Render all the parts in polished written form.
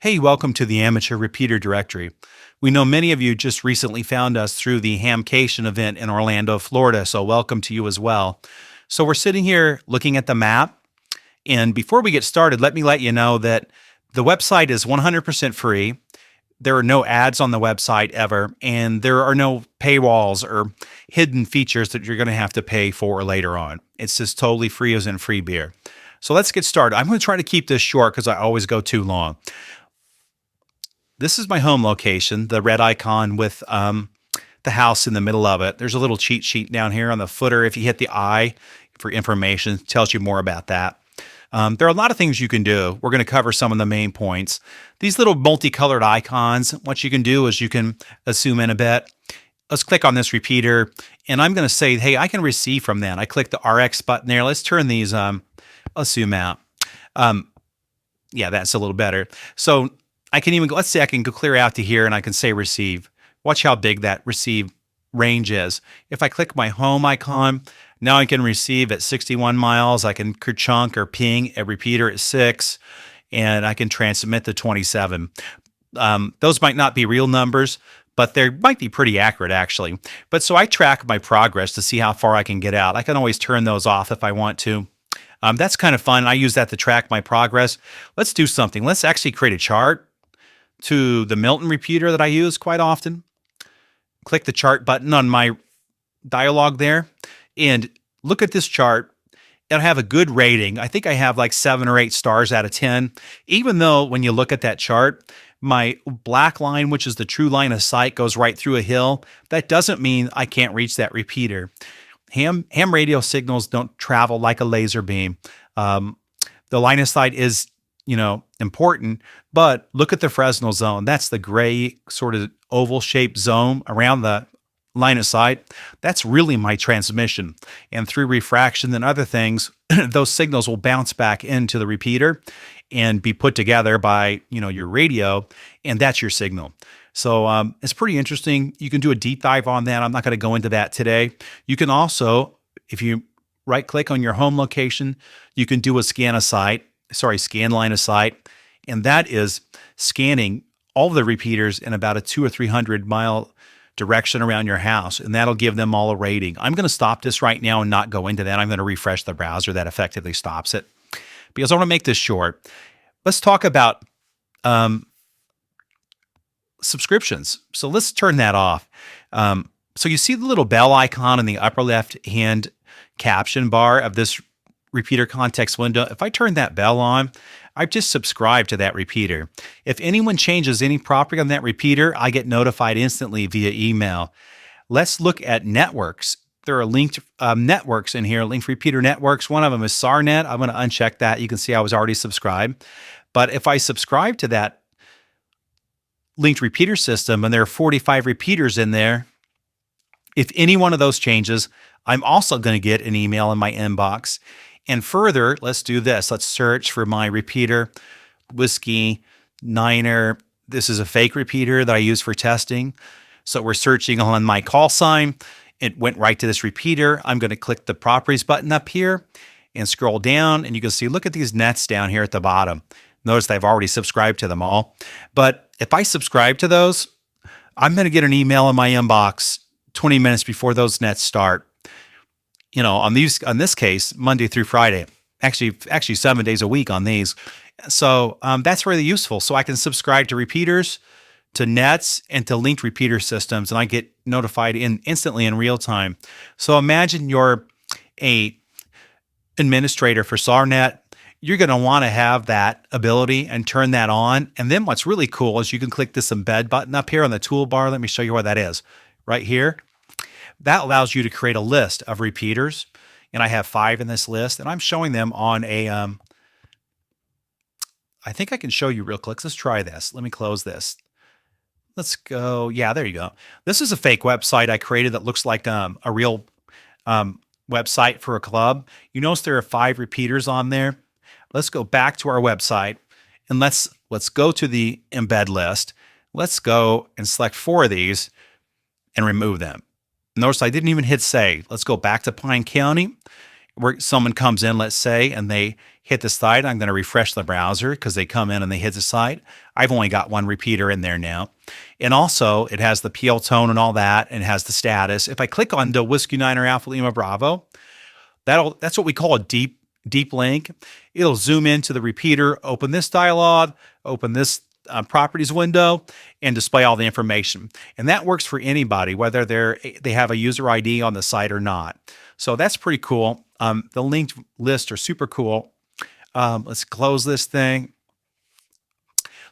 Hey, welcome to the Amateur Repeater Directory. We know many of you just recently found us through the HamCation event in Orlando, Florida, so welcome to you as well. So we're sitting here looking at the map, and before we get started, let me let you know that the website is 100% free. There are no ads on the website ever, and there are no paywalls or hidden features that you're going to have to pay for later on. It's just totally free as in free beer. So let's get started. I'm going to try to keep this short because I always go too long. This is my home location, the red icon with the house in the middle of it. There's a little cheat sheet down here on the footer. If you hit the I for information, it tells you more about that. There are a lot of things you can do. We're going to cover some of the main points. These little multicolored icons, what you can do is you can zoom in a bit. Let's click on this repeater, and I'm going to say, hey, I can receive from that. I click the RX button there. Let's turn these, let's zoom out. Yeah, that's a little better. So I can even, let's say I can go clear out to here and I can say receive. Watch how big that receive range is. If I click my home icon, now I can receive at 61 miles. I can chunk or ping a repeater at 6, and I can transmit to 27. Those might not be real numbers, but they might be pretty accurate actually. But so I track my progress to see how far I can get out. I can always turn those off if I want to. That's kind of fun. I use that to track my progress. Let's do something. Let's actually create a chart to the Milton repeater that I use quite often. Click the chart button on my dialog there and look at this chart. It'll have a good rating. I think I have like 7 or 8 stars out of 10, even though when you look at that chart, my black line, which is the true line of sight, goes right through a hill. That doesn't mean I can't reach that repeater. Ham radio signals don't travel like a laser beam. The line of sight is important, but look at the Fresnel zone. That's the gray sort of oval shaped zone around the line of sight. That's really my transmission. And through refraction and other things, those signals will bounce back into the repeater and be put together by, your radio, and that's your signal. So it's pretty interesting. You can do a deep dive on that. I'm not going to go into that today. You can also, if you right click on your home location, you can do a scan line of sight, and that is scanning all of the repeaters in about a 200 or 300 mile direction around your house, and that'll give them all a rating. I'm going to stop this right now and not go into that. I'm going to refresh the browser. That effectively stops it because I want to make this short. Let's talk about subscriptions. So let's turn that off. So you see the little bell icon in the upper left hand caption bar of this repeater context window. If I turn that bell on, I've just subscribed to that repeater. If anyone changes any property on that repeater, I get notified instantly via email. Let's look at networks. There are linked networks in here, linked repeater networks. One of them is SARnet. I'm going to uncheck that. You can see I was already subscribed. But if I subscribe to that linked repeater system, and there are 45 repeaters in there, if any one of those changes, I'm also going to get an email in my inbox. And further, let's do this. Let's search for my repeater, Whiskey Niner. This is a fake repeater that I use for testing. So we're searching on my call sign. It went right to this repeater. I'm going to click the properties button up here and scroll down, and you can see, look at these nets down here at the bottom. Notice I've already subscribed to them all. But if I subscribe to those, I'm going to get an email in my inbox 20 minutes before those nets start. On this case, Monday through Friday, actually 7 days a week on these. So that's really useful. So I can subscribe to repeaters, to nets, and to linked repeater systems, and I get notified instantly in real time. So imagine you're a administrator for SARnet. You're going to want to have that ability and turn that on. And then what's really cool is you can click this embed button up here on the toolbar. Let me show you what that is right here. That allows you to create a list of repeaters, and I have 5 in this list, and I'm showing them on a, I think I can show you real quick. Let's try this. Let me close this. Let's go. Yeah, there you go. This is a fake website I created that looks like a real website for a club. You notice there are 5 repeaters on there. Let's go back to our website, and let's go to the embed list. Let's go and select 4 of these and remove them. Notice I didn't even hit save. Let's go back to Pine County. where someone comes in, let's say, and they hit the site. I'm going to refresh the browser because they come in and they hit the site. I've only got one repeater in there now. And also, it has the PL tone and all that, and it has the status. If I click on the Whiskey Niner Alpha Lima Bravo, that's what we call a deep link. It'll zoom into the repeater, open this dialog, open this properties window, and display all the information. And that works for anybody, whether they have a user ID on the site or not. So that's pretty cool. The linked lists are super cool. Let's close this thing.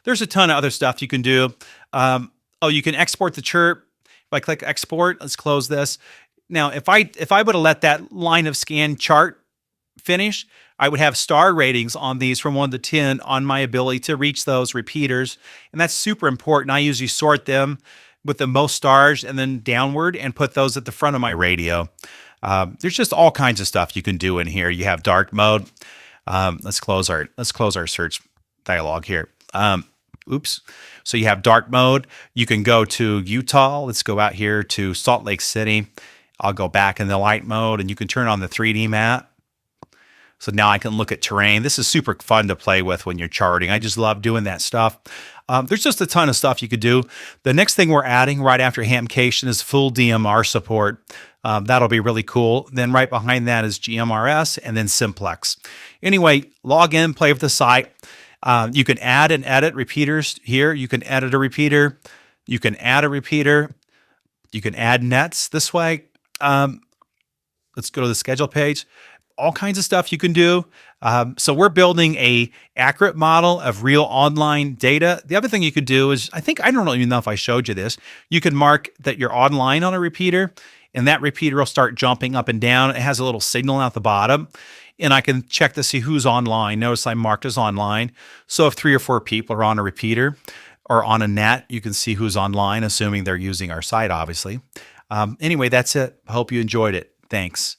There's a ton of other stuff you can do. You can export the chirp. If I click export, let's close this. Now, if I would have let that line of scan chart finish, I would have star ratings on these from 1 to 10 on my ability to reach those repeaters. And that's super important. I usually sort them with the most stars and then downward and put those at the front of my radio. There's just all kinds of stuff you can do in here. You have dark mode. Let's close our search dialog here. Oops. So you have dark mode. You can go to Utah. Let's go out here to Salt Lake City. I'll go back in the light mode, and you can turn on the 3D map. So now I can look at terrain. This is super fun to play with when you're charting. I just love doing that stuff. There's just a ton of stuff you could do. The next thing we're adding right after HamCation is full DMR support. That'll be really cool. Then right behind that is GMRS and then Simplex. Anyway, log in, play with the site. You can add and edit repeaters here. You can edit a repeater. You can add a repeater. You can add nets this way. Let's go to the schedule page. All kinds of stuff you can do. So we're building a accurate model of real online data. The other thing you could do is, I don't even know if I showed you this. You can mark that you're online on a repeater, and that repeater will start jumping up and down. It has a little signal at the bottom, and I can check to see who's online. Notice I marked as online. So if 3 or 4 people are on a repeater or on a net, you can see who's online, assuming they're using our site, obviously. Anyway, that's it. I hope you enjoyed it. Thanks.